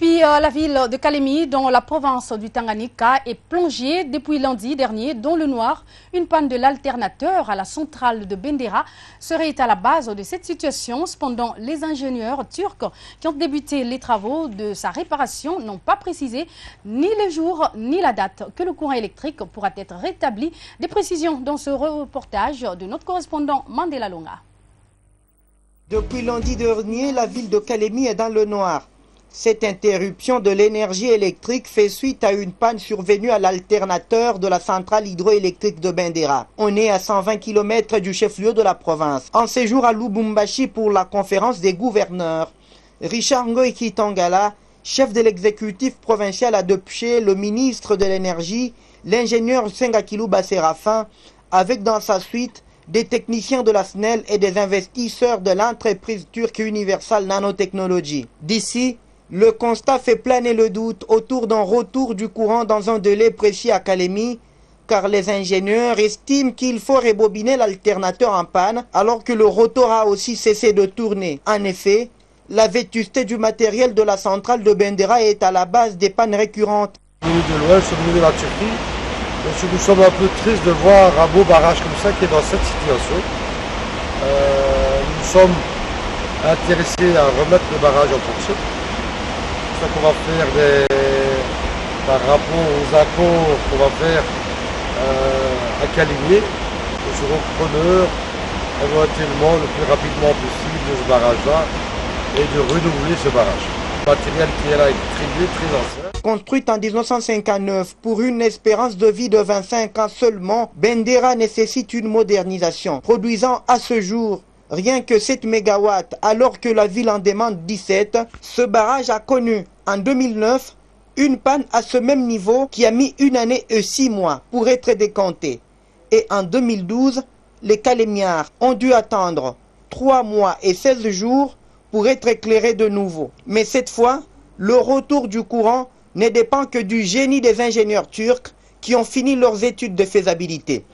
Puis la ville de Kalemi, dans la province du Tanganyika, est plongée depuis lundi dernier dans le noir. Une panne de l'alternateur à la centrale de Bendera serait à la base de cette situation. Cependant, les ingénieurs turcs qui ont débuté les travaux de sa réparation n'ont pas précisé ni le jour ni la date que le courant électrique pourra être rétabli. Des précisions dans ce reportage de notre correspondant Mandela Longa. Depuis lundi dernier, la ville de Kalemi est dans le noir. Cette interruption de l'énergie électrique fait suite à une panne survenue à l'alternateur de la centrale hydroélectrique de Bendera. On est à 120 km du chef-lieu de la province. En séjour à Lubumbashi pour la conférence des gouverneurs, Richard Ngoïki Tangala, chef de l'exécutif provincial, a dépêché le ministre de l'énergie, l'ingénieur Sengakilouba Séraphin, avec dans sa suite des techniciens de la SNEL et des investisseurs de l'entreprise turque Universal Nanotechnology. D'ici, le constat fait planer le doute autour d'un retour du courant dans un délai précis à Kalemi, car les ingénieurs estiment qu'il faut rebobiner l'alternateur en panne alors que le rotor a aussi cessé de tourner. En effet, la vétusté du matériel de la centrale de Bendera est à la base des pannes récurrentes. Nous de l'Ouest, nous de la Turquie, nous sommes un peu tristes de voir un beau barrage comme ça qui est dans cette situation. Nous sommes intéressés à remettre le barrage en fonction. C'est ça qu'on va faire par rapport aux accords qu'on va faire à Kalemi. Nous serons preneurs éventuellement le plus rapidement possible de ce barrage-là et de renouveler ce barrage. Le matériel qui est là est très ancien. Construite en 1959 pour une espérance de vie de 25 ans seulement, Bendera nécessite une modernisation, produisant à ce jour rien que 7 MW alors que la ville en demande 17. Ce barrage a connu en 2009 une panne à ce même niveau qui a mis 1 année et 6 mois pour être décomptée. Et en 2012, les Kalemiards ont dû attendre 3 mois et 16 jours pour être éclairés de nouveau. Mais cette fois, le retour du courant ne dépend que du génie des ingénieurs turcs qui ont fini leurs études de faisabilité.